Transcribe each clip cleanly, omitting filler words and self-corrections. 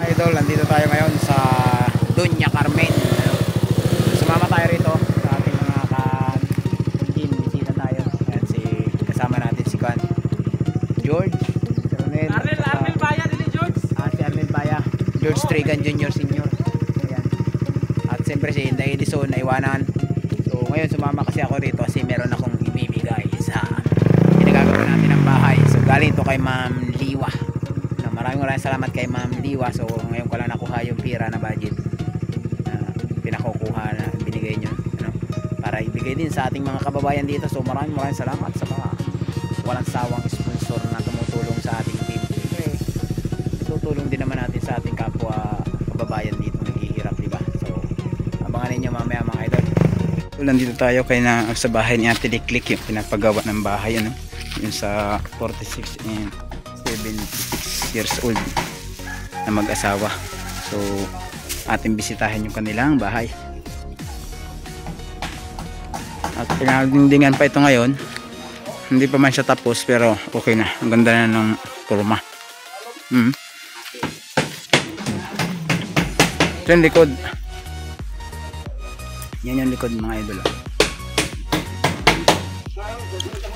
Idol, nandito tayo ngayon sa Doña Carmen. Sumama tayo rito sa ating mga ka-team. Bisita tayo. Ayan, kasama natin si Kwan George, si Ronel, Arnel Baya din George. si Arnel Baya, George Trigan Jr. Senior. Ayan. At siyempre si Inday Edison na iwanan. So ngayon sumama kasi ako rito kasi meron akong ibibigay sa pinagagawa natin ng bahay. So galing to kay Ma'am Liwa. Maraming salamat kay Ma'am Liwa. So ngayon ko lang nakuha yung pira na budget na pinakukuha na binigay nyo, para ibigay din sa ating mga kababayan dito. So maraming salamat sa mga walang sawang sponsor na tumutulong sa ating team. Siyempre tutulong din naman natin sa ating kapwa kababayan dito naghihirap, diba? So abangan ninyo mamaya mga idol. So nandito tayo kay na sa bahay ni Ate Liklik, yung pinapagawa ng bahay, yung sa 46 and 76 years old na mag-asawa. So ating bisitahin yung kanilang bahay at pinagdingdingan pa ito ngayon. Hindi pa man siya tapos pero okay na, ang ganda na ng kurma. Ito yung likod, yan yung likod mga idol.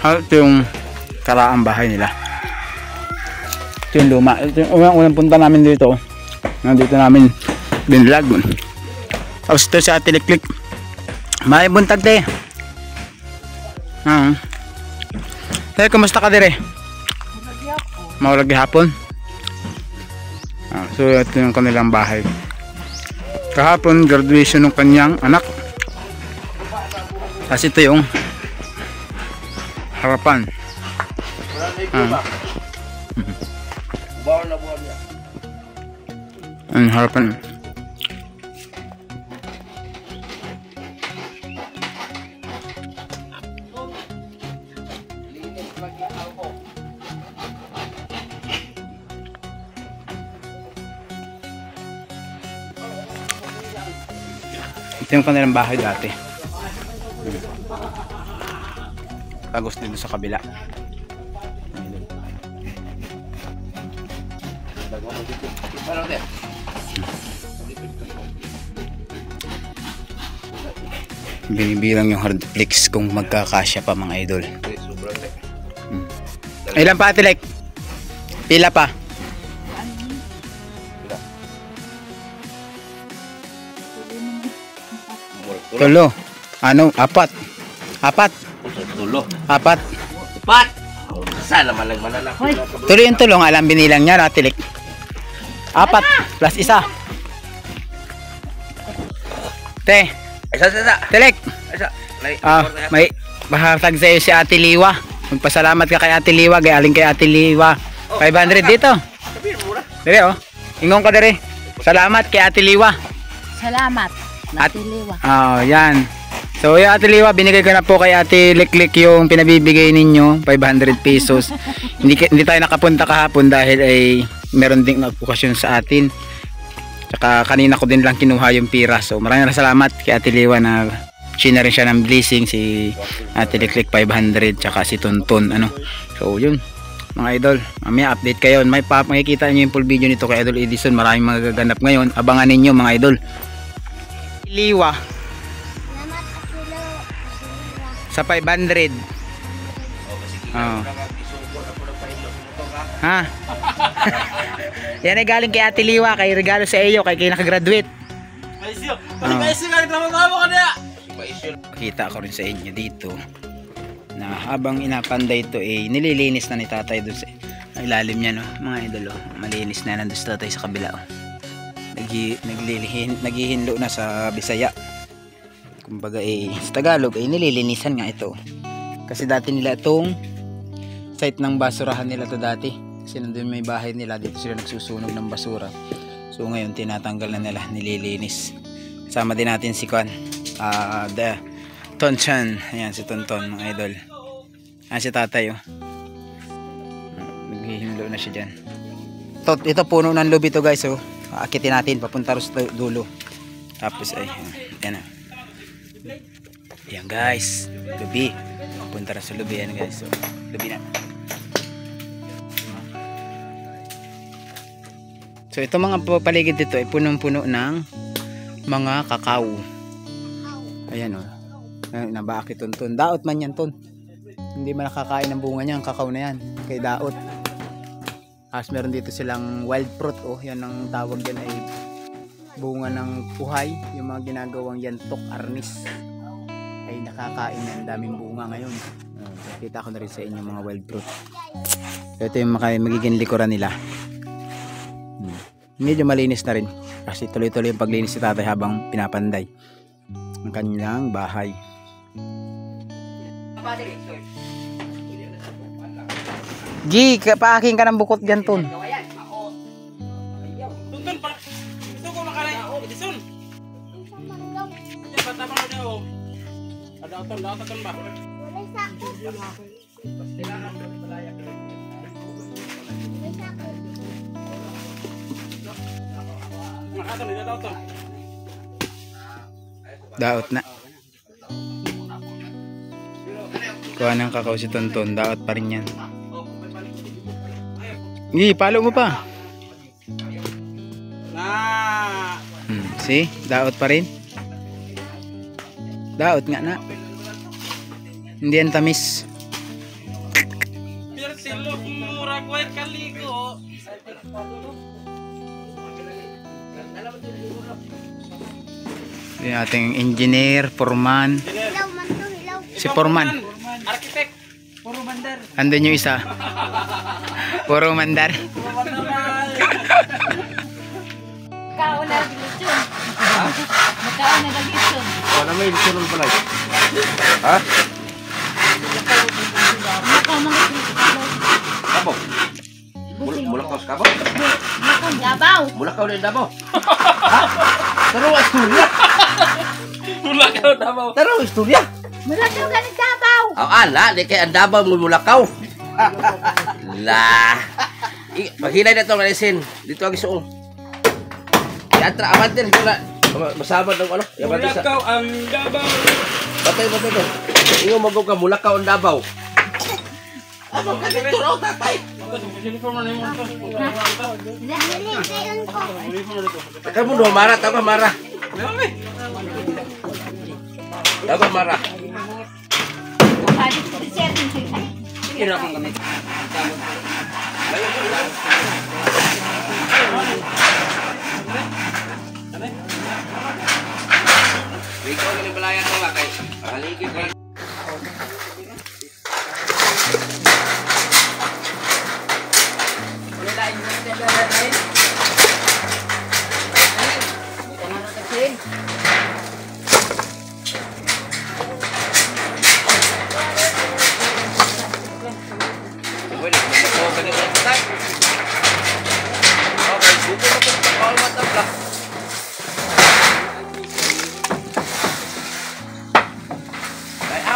Ito yung karaang bahay nila. Ito yung luma. Ito yung unang punta namin dito. Nandito namin binlag. Tapos ito si Ate Liklik. May buntag te. Hey, kumusta ka dire? Maulag hapon. So ito yung kanilang bahay. Kahapon graduation ng kanyang anak. Kasi ito yung harapan. Ang harapan. Ito yung kanilang bahay dati. Tagos dito sa kabila. Binibilang yung hardflakes kung magkakasya pa mga idol. Ilan pa Ate Lek? Pila pa? Tulo. Ano? Apat. Tulo. Apat. Sana malang malalaki. Tulo yung tulong. Alam binilang niya Ate Lek. Apat plus isa. Te. Isa. Telek. Isa. May bahatag sa iyo si Ate Liwa. Magpasalamat ka kay Ate Liwa, galing kay Ate Liwa. 500 dito. Dire oh. Ingong ka dire. Salamat kay Ate Liwa. Salamat, Ate Liwa. Yan. So yung Ate Liwa, binigay ko na po kay Ate Liklik yung pinabibigay ninyo, 500 pesos. Hindi tayo nakapunta kahapon dahil ay meron ding okasyon sa atin. Tsaka kanina ko din lang kinuha yung pira. So maraming salamat kay Ate Liwa na shina rin siya ng blessing, si Ate Liklik 500 tsaka si Tonton So yun mga idol, mamaya update kayo. Makikita nyo yung full video nito kay Idol Edison. Maraming magaganap ngayon, abangan ninyo mga idol. Liwa sa 500. Ha? Yan ay galing kay Ate Liwa, kay regalo sa iyo, kay nakagraduate. Kita ko rin sa inyo dito na habang inapanday ito nililinis na ni tatay doon sa ilalim niya, mga idol. Malinis na nandun sa tatay sa kabila. Naghihinlo na sa Bisaya. Kumbaga sa Tagalog nililinisan nga ito. Kasi dati nila itong site ng basurahan nila to dati. Kasi nandun may bahay nila, dito sila nagsusunog ng basura. So ngayon tinatanggal na nila, nililinis. Kasama din natin si Kwan, Tonchan. Ayan si Tonton mga idol. Ayan si tatay naghihinlo na siya dyan. Ito puno ng lubi to guys. Akitin natin papunta sa dulo. Tapos yan yan guys, lubi. Punta na sa lubi yan guys. So lubi na. So ito mga paligid dito ay punong-puno ng mga kakao. Ayan o. Nabaki ton. Daot man yan ton. Hindi man nakakain ng bunga niya ang kakao na yan. Kay daot. Tapos meron dito silang wild fruit. Oh, yan ang tawag yan ay bunga ng puhay. Yung mga ginagawang yantok, arnis. Ay nakakain na. Ang daming bunga ngayon. Kita ko na rin sa inyo mga wild fruit. Ito yung magiging likuran nila. Medyo malinis na rin. Kasi tuloy-tuloy yung paglinis si tatay habang pinapanday ang kanilang bahay. Gi, paaking ka ng bukot dyan, Ton. Tuntun pa. Ito ko makalay. Edison. Bata pa na daw. Ada oton ba? Daot na. Kuha ng kakao si Tonton. Daot pa rin yan. Hindi, palo mo pa. See? Daot pa rin. Daot nga na. Hindi yan tamis. Biar silog murag way kaligo. Yung ating engineer, foreman. Si foreman. Architect. Puro bandar. Andun yung isa. Puro mandar. Kaon na gitsun. Makaon na gitsun. Wala may sunod pala. Ha? Makaon mga Kabo. Mulakaw sa kabo? Makaon gabaw. Mulakaw din dabo. Ha? Taro istorya. Mulakaw dabo. Taro istorya. Mulakaw ka ng gabaw. Ala, di kay andabaw mo mulakaw. La. Maghinay na itong alisin. Dito ang isuong. Yatra, amantin. Masabad ng ano? Mulakaw ang dabaw. Batay to. Ingo magaw ka, mulakaw ang dabaw. Ano ka dito raw, tatay? Kamu doon, Mara. Tawag ka, Mara. Tawag ka, Mara. Sige na akong kami. Ikaw na yung balayan mo nga kay haligid ka.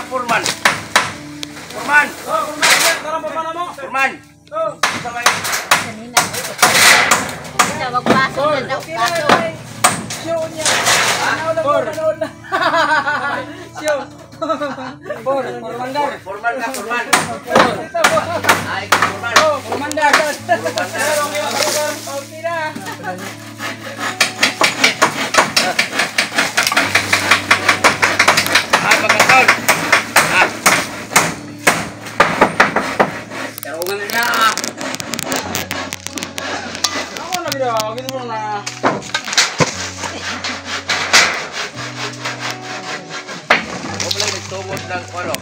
Purman. Purman. Sabay. Wag baso na daw baso. Purman ka, Purman. Ay, Purman. Ah, pagkakon. Ah. Tarungan na. Ako na gida, gino mo na. Huwag lang nagtungod ng ano.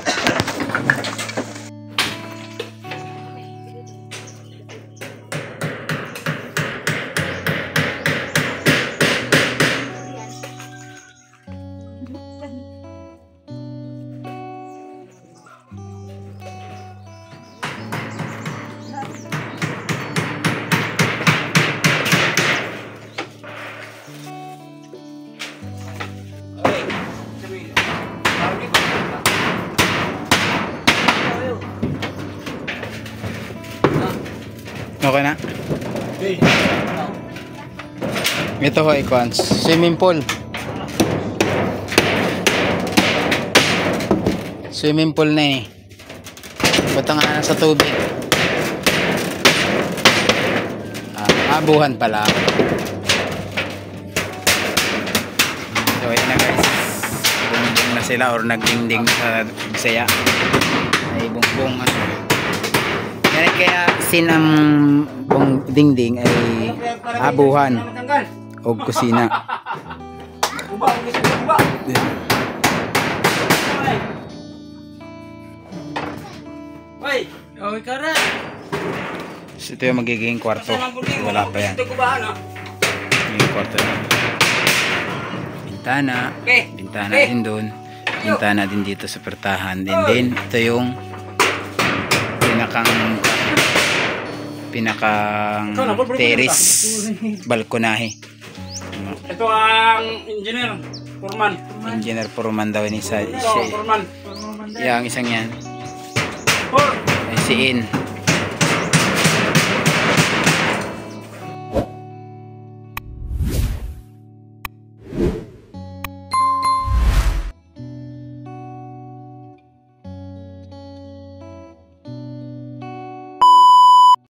Okay na? Ito ho, Ikwans. Swimming pool. Swimming pool na eh. Punta nga na sa tubig. Abuhan pala. So ayun na guys. Bumubong na sila or nagdingding sa Bisaya. Ay bumbong ano. Yan kaya sinang bong dingding ay abuhan o kusina. So ito yung magiging kwarto. Wala pa yan. Yung kwarto na. Bintana. Bintana din doon. Bintana din dito sa pertahan. Din ito yung pinakang terrace balkonahe. Ito ang engineer, foreman. Engineer Foreman daw ni sa Foreman. yang isang yan. Por. Ay si In.